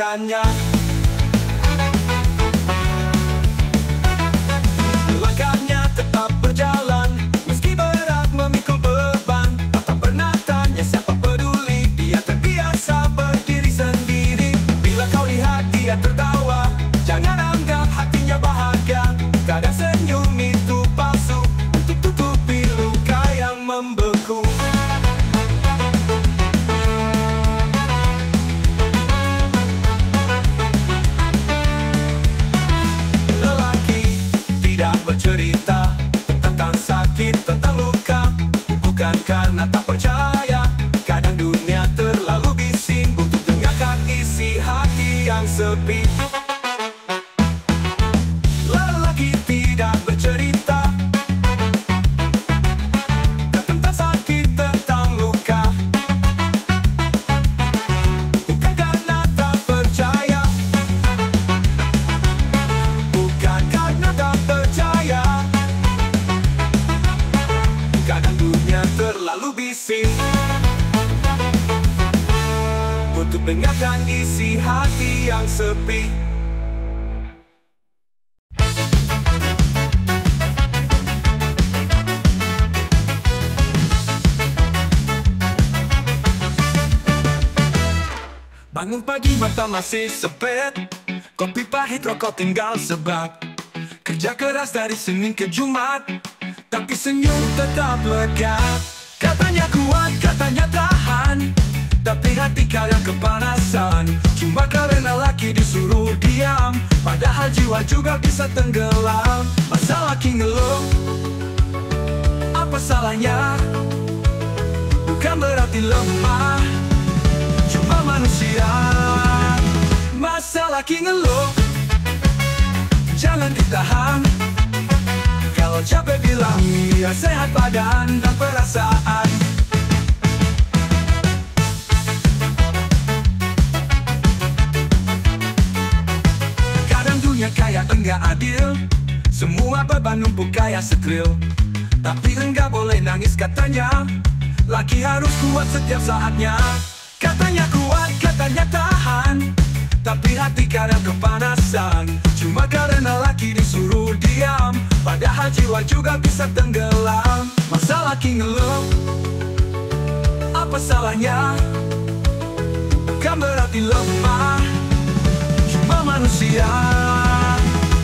mengerjakannya. Langkahnya tetap berjalan, meski berat memikul beban. Tak pernah tanya siapa peduli, dia terbiasa berdiri sendiri. Bila kau lihat dia tertawa, jangan anggap hatinya bahagia. Kadang senyum itu palsu, untuk tutupi luka yang membeku. Bercerita tentang sakit, tentang luka, bukan karena tak percaya. Kadang dunia terlalu bising untuk dengarkan isi hati yang sepi. Lelaki tidak bercerita tentang sakit, tentang luka, bukan karena tak percaya. Bukan karena tak percaya. Kadang dunia terlalu bising untuk dengarkan isi hati yang sepi. Bangun pagi mata masih sempit, kopi pahit rokok tinggal sebak. Kerja keras dari Senin ke Jumat, tapi senyum tetap lega. Katanya kuat, katanya tahan, tapi hati kadang kepanasan. Cuma karena laki disuruh diam, padahal jiwa juga bisa tenggelam. Masa laki ngeluh, apa salahnya? Bukan berarti lemah, cuma manusia. Masa laki ngeluh, jangan ditahan. Kalau capek bilang iya, sehat badan dan perasaan. Kadang dunia kayak enggak adil, semua beban numpuk kayak setril. Tapi enggak boleh nangis katanya, laki harus kuat setiap saatnya. Katanya kuat, katanya tahan, tapi hati kadang kepanasan. Cuma karena laki disuruh diam, padahal jiwa juga bisa tenggelam. Masa laki ngeluh, apa salahnya? Bukan berarti lemah, cuma manusia.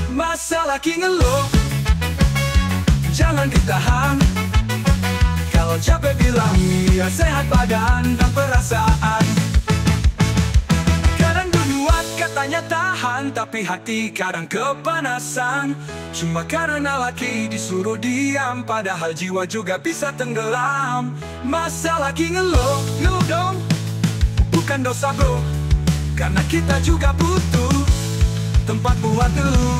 Masa laki ngeluh, jangan ditahan. Kalau capek bilang iya, sehat badan dan perasaan. Katanya tahan, tapi hati kadang kepanasan. Cuma karena laki disuruh diam, padahal jiwa juga bisa tenggelam. Masa laki ngeluh, ngeluh dong, bukan dosa bro, karena kita juga butuh tempat buat ngeluh.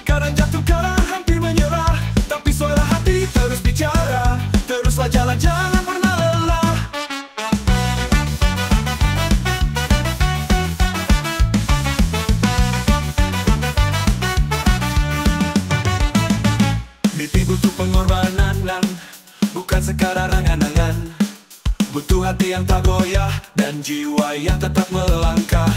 Kadang jatuh, kadang hampir menyerah, tapi suara hati terus bicara. Teruslah jalan, jangan pernah lelah. Mimpi butuh pengorbanan, bukan sekadar angan-angan. Butuh hati yang tak goyah dan jiwa yang tetap melangkah.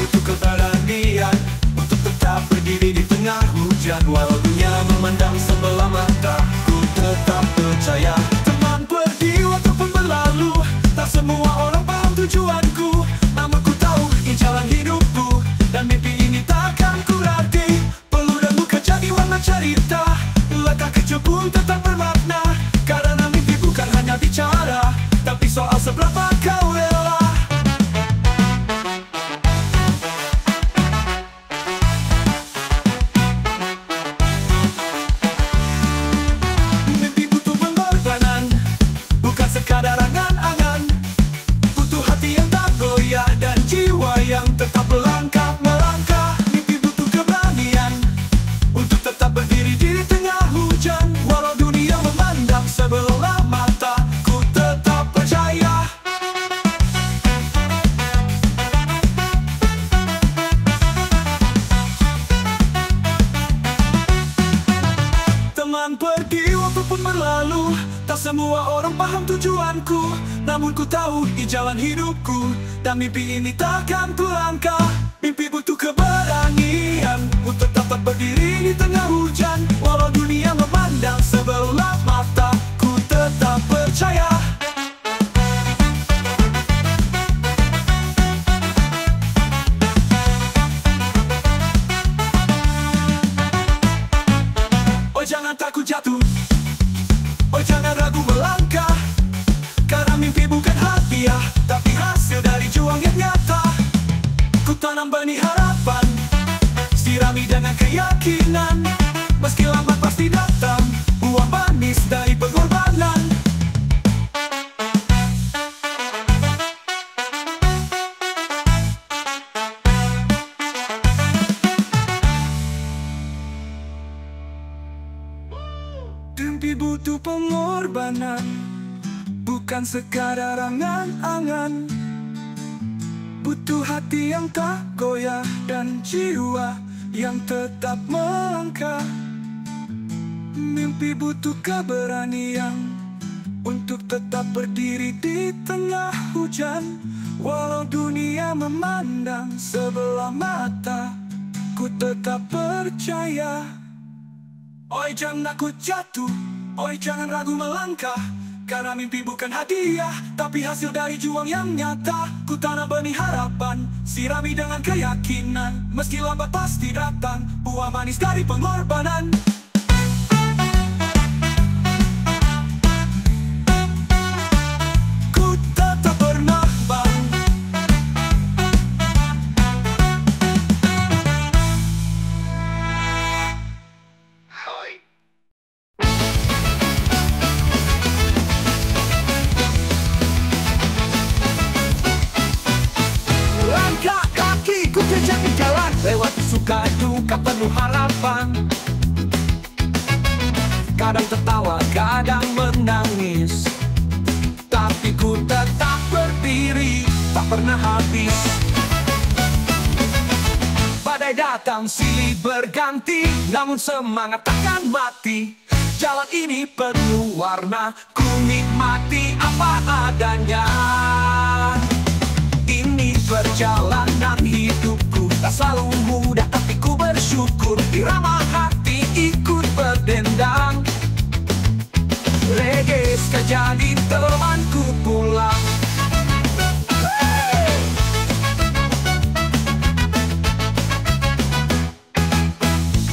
Butuh keberanian untuk tetap berdiri di tengah hujan. Walau dunia memandang sebelah mata, ku tetap percaya. Teman pergi, waktu pun berlalu, tak semua orang paham tujuanku. Namun ku tahu ini jalan hidupku, dan mimpi ini takkan ku rati. Peluh dan luka jadi warna cerita, langkah kecil pun tetap bermakna. Karena mimpi bukan hanya bicara, tapi soal seberapa kau rela. berlalu, tak semua orang paham tujuanku. Namun ku tahu di jalan hidupku, dan mimpi ini takkan terlangkah. Mimpi butuh keberanian untuk tetap berdiri di tengah hujan. Walau dunia memandang sebelah mata, ku tetap percaya. Oh jangan takut jatuh, oh jangan ragu melangkah, karena mimpi bukan hadiah, tapi hasil dari juang yang nyata. Ku tanam benih harapan, sirami dengan keyakinan. Meski lambat pasti datang buah manis dari pengorbanan. Mimpi butuh pengorbanan, bukan sekadar angan-angan. Butuh hati yang tak goyah dan jiwa yang tetap melangkah. Mimpi butuh keberanian untuk tetap berdiri di tengah hujan. Walau dunia memandang sebelah mata, ku tetap percaya. Oi jangan takut jatuh, oi jangan ragu melangkah, karena mimpi bukan hadiah, tapi hasil dari juang yang nyata. Ku tanam benih harapan, sirami dengan keyakinan. Meski lambat pasti datang buah manis dari pengorbanan. Ku tetap bernafas. Jejak jalan lewat suka duka penuh harapan. Kadang tertawa, kadang menangis, tapi ku tetap berdiri, tak pernah habis. Badai datang silih berganti, namun semangat takkan mati. Jalan ini penuh warna, ku nikmati apa adanya. Ini perjalanan hidupku, tak selalu mudah tapi ku bersyukur. Irama hati ikut berdendang, reggae jadi temanku pulang.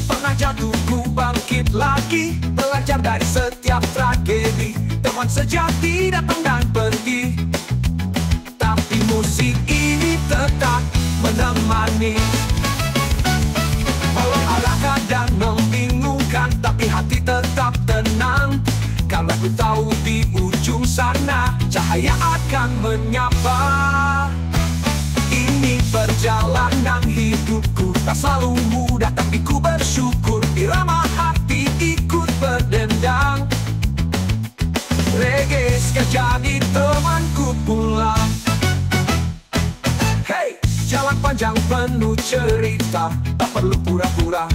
Pernah jatuh ku bangkit lagi, belajar dari setiap tragedi. Teman sejati datang dan pergi, tapi musik ini tetap menemani. Walau arah kadang membingungkan, tapi hati tetap tenang, karena ku tahu di ujung sana cahaya akan menyapa. Ini perjalanan hidupku, tak selalu mudah tapi ku bersyukur. Irama hati ikut berdendang, reggae jadi temanku pulang. Jalan panjang penuh cerita, tak perlu pura-pura,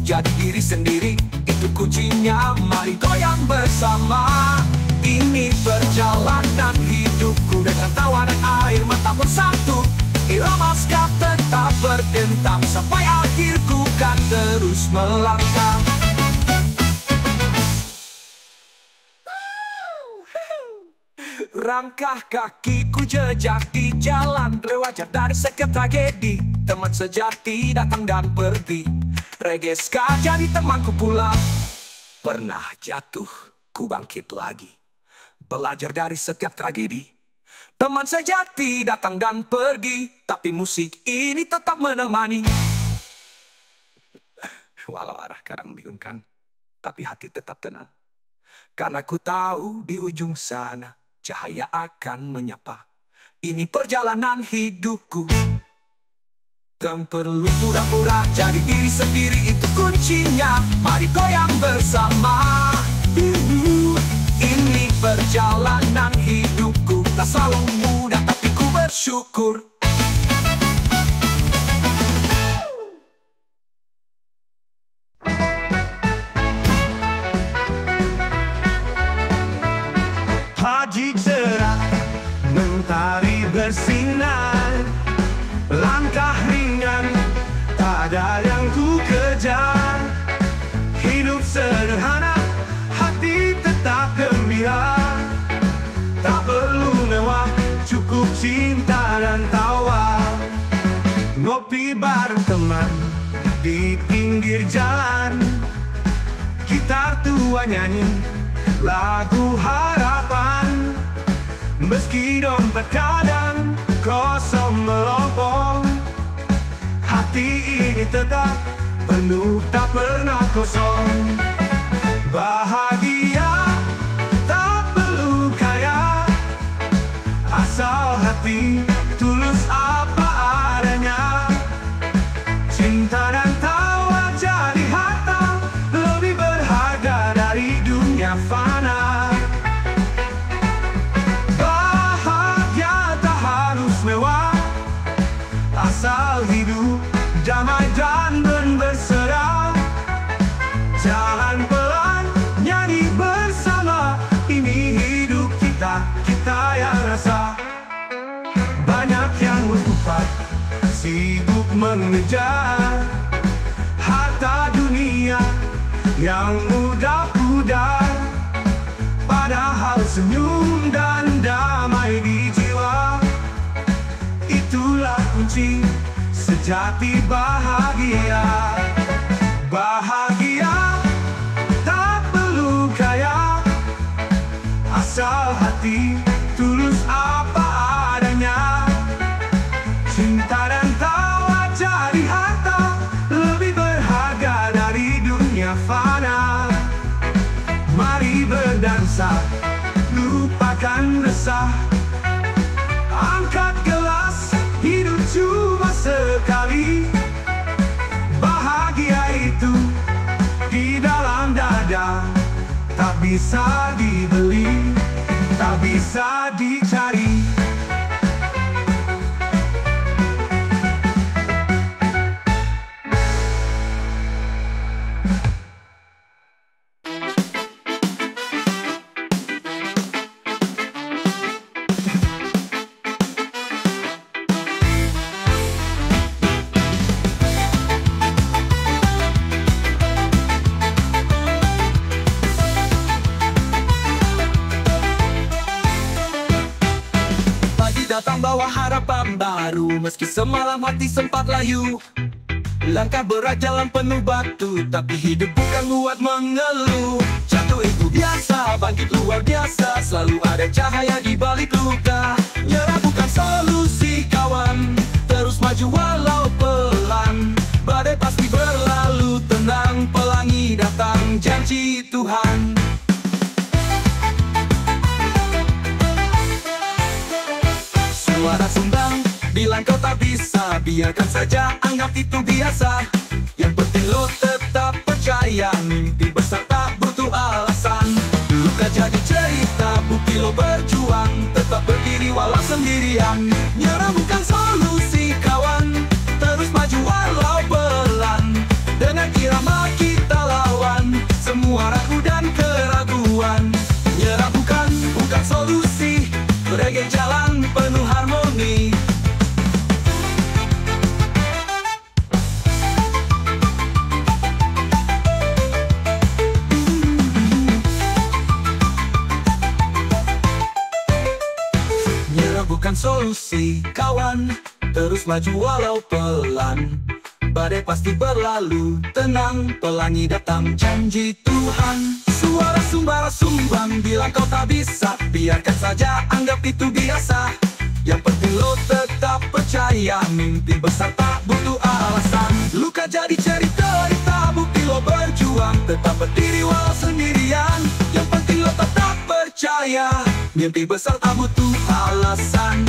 jadi diri sendiri, itu kuncinya. Mari goyang bersama. Ini perjalanan hidupku, dengan tawa dan air mata bersatu. Irama ska tetap berdentang, sampai akhirku kan terus melangkah. Langkah kakiku jejak di jalan, belajar dari setiap tragedi. Teman sejati datang dan pergi, reggae ska jadi temanku pulang. Pernah jatuh, ku bangkit lagi, belajar dari setiap tragedi. Teman sejati datang dan pergi, tapi musik ini tetap menemani. Walau arah kadang membingungkan, tapi hati tetap tenang, karena ku tahu di ujung sana cahaya akan menyapa. Ini perjalanan hidupku, tak perlu pura-pura, jadi diri sendiri itu kuncinya. Mari goyang bersama. Ini perjalanan hidupku, tak selalu mudah tapi ku bersyukur. bareng teman di pinggir jalan. Gitar tua nyanyi lagu harapan. Meski dompet kadang kosong melompong, hati ini tetap penuh, tak pernah kosong. Bahagia tak perlu kaya, asal hati tulus apa adanya. Cinta dan tawa jadi harta, lebih berharga dari dunia fana. Bahagia tak harus mewah, asal hidup damai dan berserah. Jalan pelan, nyanyi bersama, ini hidup kita, kita yang rasa. Banyak yang berkupat, sibuk mengejar harta dunia yang mudah-mudah. Padahal senyum dan damai di jiwa, itulah kunci sejati bahagia. Bahagia tak perlu kaya, asal hati tulus apa adanya. Cinta dan tawa jadi harta, lebih berharga dari dunia fana. Mari berdansa, lupakan resah, angkat gelas, hidup cuma sekali. Bahagia itu di dalam dada, tak bisa dibeli, tak bisa dicari. Datang bawa harapan baru, meski semalam hati sempat layu. Langkah berat jalan penuh batu, tapi hidup bukan buat mengeluh. Jatuh itu biasa, bangkit luar biasa, selalu ada cahaya di balik luka. Nyerah bukan solusi kawan, terus maju walau pelan. Badai pasti berlalu, tenang, pelangi datang, janji Tuhan. Suara sumbang, bilang kau tak bisa, biarkan saja, anggap itu biasa. Yang penting lo tetap percaya, mimpi besar tak butuh alasan. Luka jadi cerita, bukti lo berjuang, tetap berdiri walau sendirian. Nyerah bukan solusi kawan, terus maju walau pelan. Dengan irama kita lawan semua ragu dan keraguan. Nyerah bukan solusi, reggae jalan penuh harmoni. Nyerah bukan solusi kawan, terus maju walau pelan. Badai pasti berlalu, tenang, pelangi datang, janji Tuhan. Suara sumbara sumbang, bilang kau tak bisa, biarkan saja, anggap itu biasa. Yang penting lo tetap percaya, mimpi besar tak butuh alasan. Luka jadi cerita, bukti lo berjuang, tetap berdiri walau sendirian. Yang penting lo tetap percaya, mimpi besar tak butuh alasan.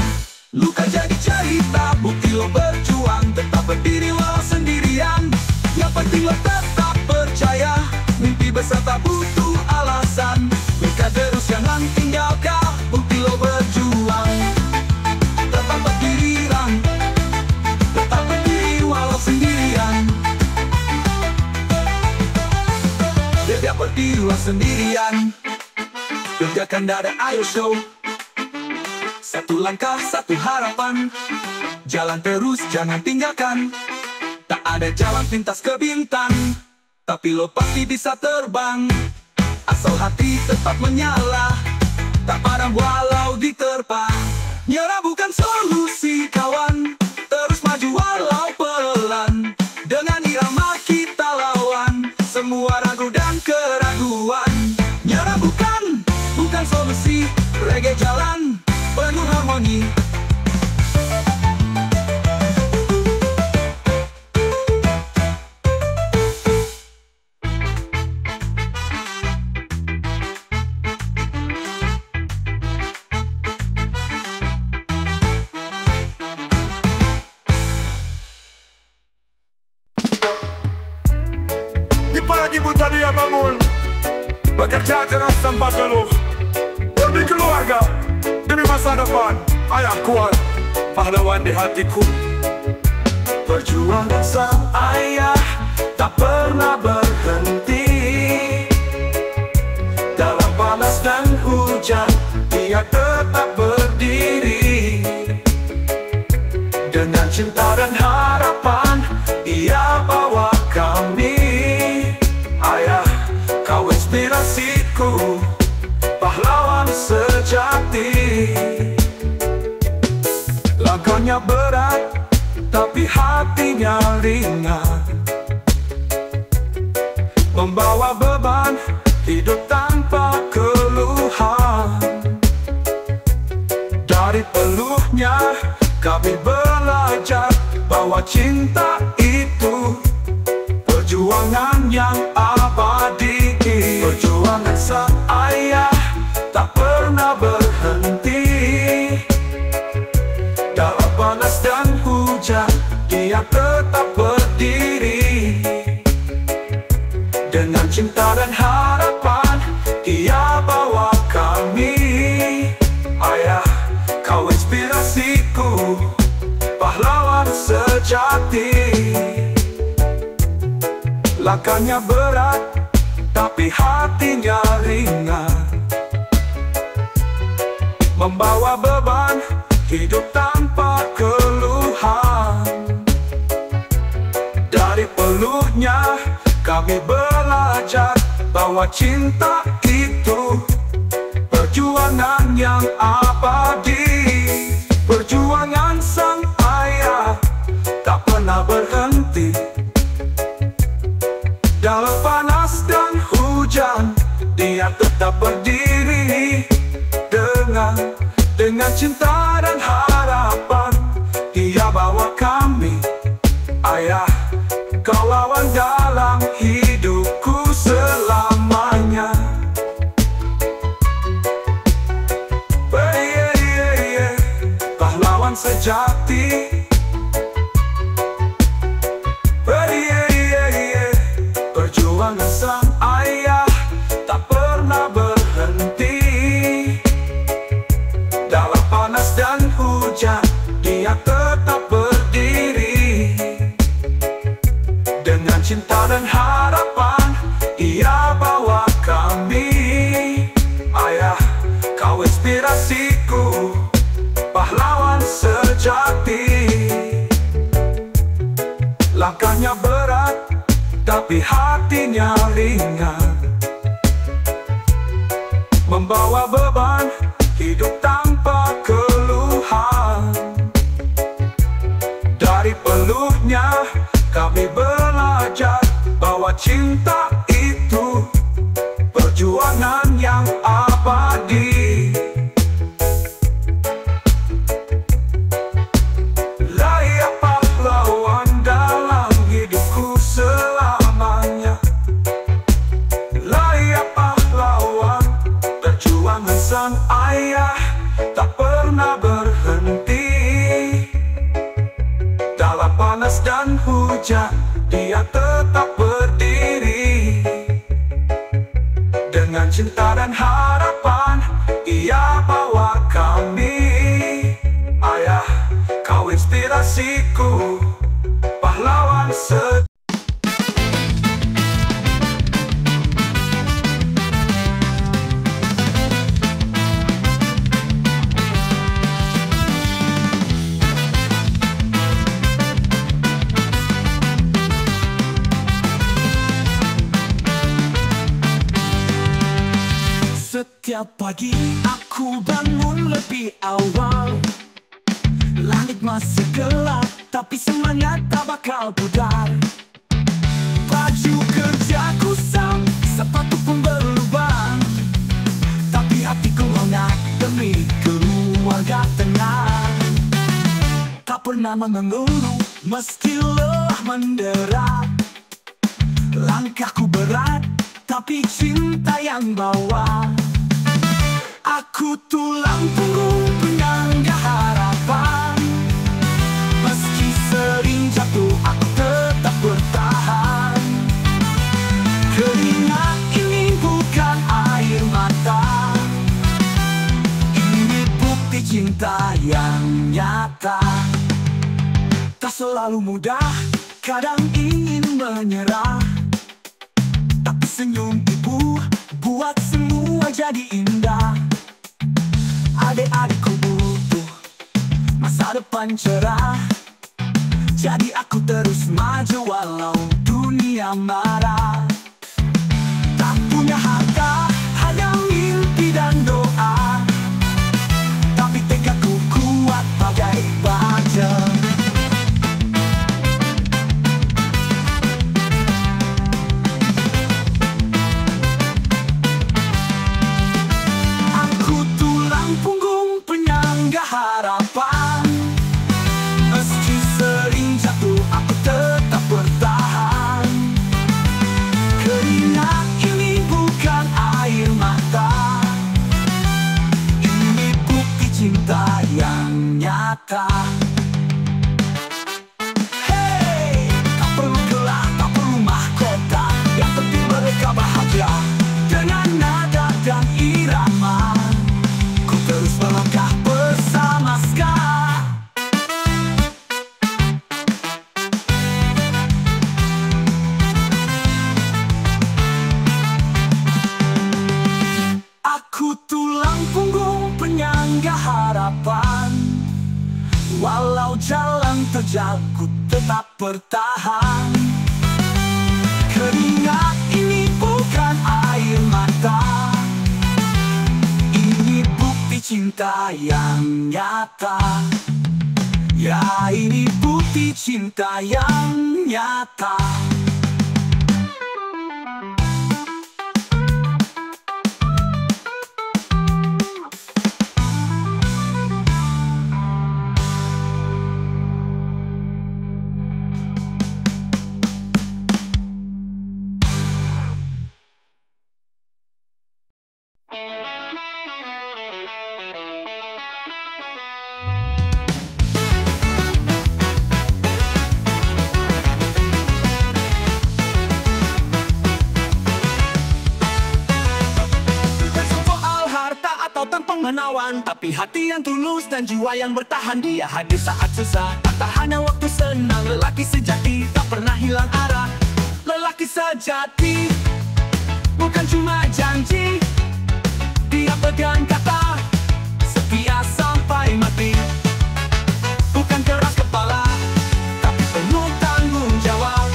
Luka jadi cerita, bukti lo berjuang, tetap berdiri walau sendirian. Yang penting lo tetap percaya, mimpi besar tak butuh alasan. Luka terus jangan tinggalkan, bukti lo berjuang, tetap berdiri tetap berdiri walau sendirian. Dia berdiri walau sendirian. Gegakan dada, ayo show. Satu langkah, satu harapan, jalan terus, jangan tinggalkan. Tak ada jalan pintas ke bintang, tapi lo pasti bisa terbang. Asal hati tetap menyala, tak padam walau diterpa. Nyerah bukan solusi kawan, terus maju walau pelan. semua ragu dan keraguan. Nyerah bukan solusi. Reggae jalan penuh harmoni. Di pagi buta dia bangun, bekerja keras tanpa keluh, demi keluarga, demi masa depan. Ayah kuat, pahlawan di hatiku. Perjuangan sang ayah tak pernah berhenti. Dalam panas dan hujan, dia tetap berdiri. Dengan cinta dan harapan, ia bawa kami. Ayah, kau inspirasiku, pahlawan sejati. Langkahnya berat, tapi hatinya ringan. Membawa beban, hidup tanpa keluhan. Dari peluhnya, kami belajar bahwa cinta itu perjuangan yang abadi. Perjuangan sang ayah tak pernah berhenti. Dalam panas dan hujan, dia tetap berdiri. Dengan cinta dan harapan, dia bawa kami. Ayah, kau inspirasiku, pahlawan sejati. Langkahnya berat, tapi hatinya ringan. Membawa beban, hidup tanpa keluhan. Dari peluhnya, kami belajar bahwa cinta itu perjuangan yang abadi. Perjuangan sang ayah tak pernah berhenti. Dalam panas dan hujan, dia tetap berdiri. Dengan cinta dan harapan, dia bawa kami. Ayah, kau lawan dalam hidupku selamanya. Pahlawan sejati. Perjuangan sang ayah tak pernah berhenti. Dalam panas dan hujan, dia tetap berdiri. Dengan cinta dan harapan, ia bawa kami. Ayah, kau inspirasiku, pahlawan sejati. Langkahnya berat, tapi hatinya ringan. Membawa beban, hidup tanpa keluhan. Dari peluhnya, kami belajar bahwa cinta itu perjuangan yang abadi. Layak pahlawan dalam hidupku selamanya. Layak pahlawan, perjuangan sang ayah tak pernah berhenti. Dalam panas dan hujan, dia tetap berdiri. Dengan cinta dan harapan, ia bawa kami. Ayah, kau inspirasiku, pahlawan sejati. Setiap pagi aku bangun lebih awal. Langit masih gelap, tapi semangat tak bakal pudar. Baju kerjaku pernah mengeluh meski lelah mendera. Langkahku berat, tapi cinta yang bawa. Aku tulang punggung penyangga harapan. Meski sering jatuh, aku tetap bertahan. Keringat ini bukan air mata, ini bukti cinta yang nyata. Tak selalu mudah, kadang ingin menyerah, tapi senyum ibu buat semua jadi indah. Adik-adikku butuh masa depan cerah, jadi aku terus maju walau dunia marah. Tak punya harta, hanya mimpi dan doa, tapi tekadku kuat bagai baja. Aku tulang punggung penyangga harapan. Meski sering jatuh, aku tetap bertahan. Keringat ini bukan air mata, ini bukti cinta yang nyata. Hey, tak perlu gelar, tak perlu mahkota, yang penting mereka bahagia. Dengan nada dan irama, ku terus melangkah bersama Ska. Aku tulang punggung penyangga harapan. Walau jalan terjal, ku tetap bertahan. Keringat ini bukan air mata, ini bukti cinta yang nyata. Ya, ini bukti cinta yang nyata. Menawan, tapi hati yang tulus dan jiwa yang bertahan. Dia hadir saat susah, tak hanya waktu senang. Lelaki sejati tak pernah hilang arah. Lelaki sejati bukan cuma janji, dia pegang kata, setia sampai mati. Bukan keras kepala, tapi penuh tanggung jawab.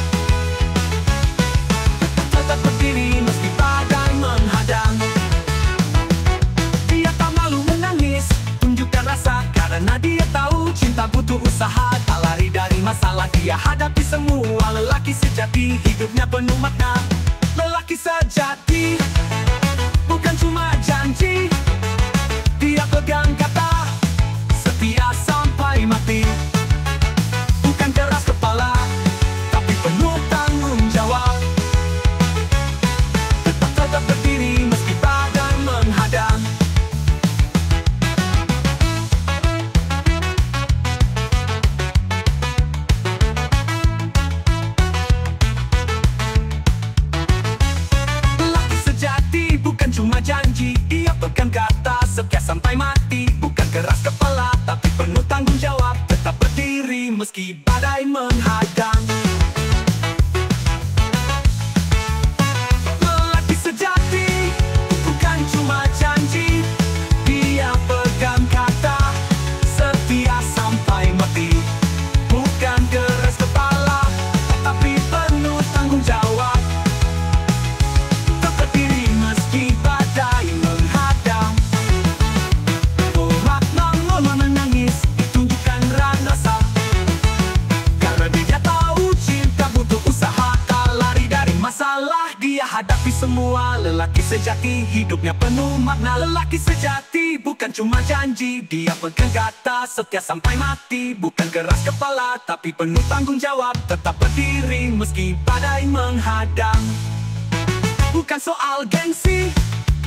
Tetap berdiri meski badai menghadang. Karena dia tahu cinta butuh usaha, tak lari dari masalah. Dia hadapi semua. Lelaki sejati hidupnya penuh makna. Lelaki sejati bukan cuma janji, dia pegang kata, setia sampai mati. Bukan keras kepala, tapi penuh tanggung jawab. Tetap berdiri meski badai menghadang. Cuma janji, dia pegang kata, setia sampai mati. Bukan keras kepala, tapi penuh tanggung jawab. Tetap berdiri meski badai menghadang. Lelaki sejati bukan cuma janji, dia pegang kata, setia sampai mati. Bukan keras kepala, tapi penuh tanggung jawab. Tetap berdiri meski badai menghadang. semua. Lelaki sejati hidupnya penuh makna. Lelaki sejati bukan cuma janji, dia pegang kata setia sampai mati. Bukan keras kepala tapi penuh tanggung jawab, tetap berdiri meski badai menghadang. Bukan soal gengsi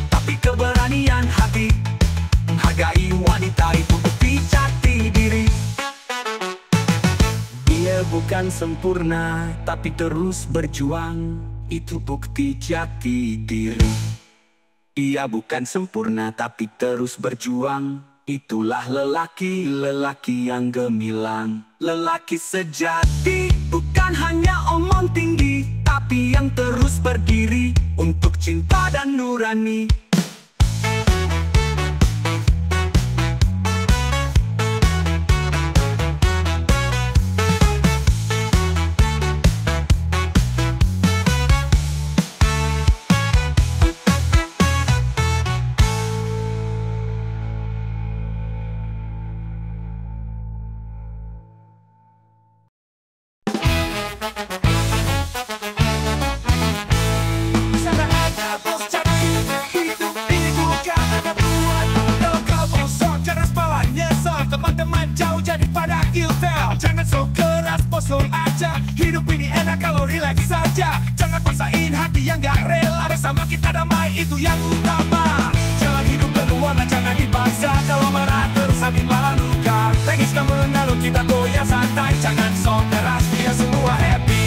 tapi keberanian hati, menghargai wanita itu bukti jati diri. Dia bukan sempurna tapi terus berjuang, itu bukti jati diri. Dia bukan sempurna tapi terus berjuang, itulah lelaki yang gemilang. Lelaki sejati bukan hanya omong tinggi, tapi yang terus berdiri untuk cinta dan nurani. Jangan so keras, bosan aja. Hidup ini enak kalau relax saja. Jangan paksain hati yang gak rela. Bersama kita damai, itu yang utama. Jangan hidup penuh warna, jangan dipaksa. Kalau marah terus hati malah luka. Tengiskan mengalun, kita goyang santai. Jangan so keras, biar semua happy.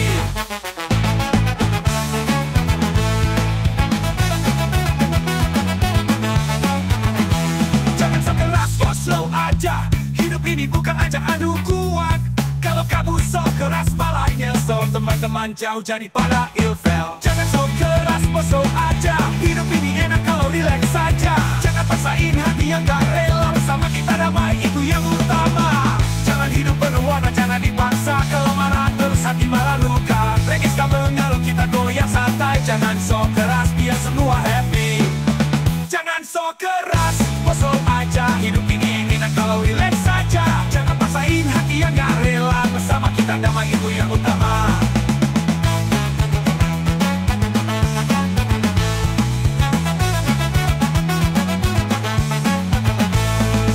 Jangan so keras, go slow aja. Hidup ini bukan ajang adu kuat. Kalau kamu so keras malah nyesel. Teman-teman jauh jadi pada ilfel. Jangan so keras, boso aja. Hidup ini enak kalau relax saja. Jangan paksain hati yang gak rela. Bersama kita damai, itu yang utama. Jangan hidup penuh warna, jangan dipaksa. Kalau marah terus hati malah luka. Regiskan mengalun, kita goyang santai. Jangan so keras, biar semua happy. Jangan so keras, boso aja. Hidup ini enak kalau relax saja. Jangan paksain hati yang gak rela. Bersama kita damai, itu yang utama.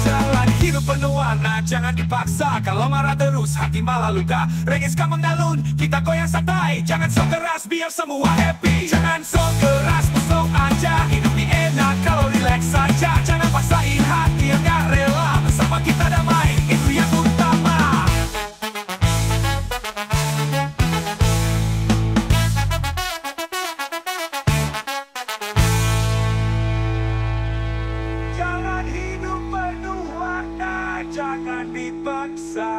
Jalan hidup penuh warna, jangan dipaksa. Kalau marah terus hati malah luka. Regiskan mengalun, kita goyang santai. Jangan so keras, biar semua happy. Jangan so keras, boso aja. Hidup ini enak kalau relax saja. Jangan paksain hati yang gak rela. Bersama kita damai, itu yang utama. Jangan hidup penuh warna, jangan dipaksa.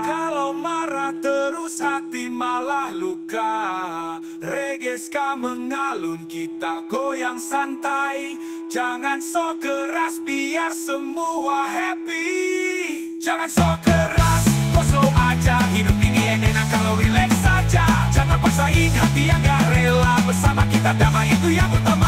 Kalau marah terus hati malah luka. Regeska mengalun, kita goyang santai. Jangan so keras, biar semua happy. Jangan so keras, boso aja. Hidup ini enak kalau relax saja. Jangan paksain hati yang gak rela. Bersama kita damai, itu yang utama.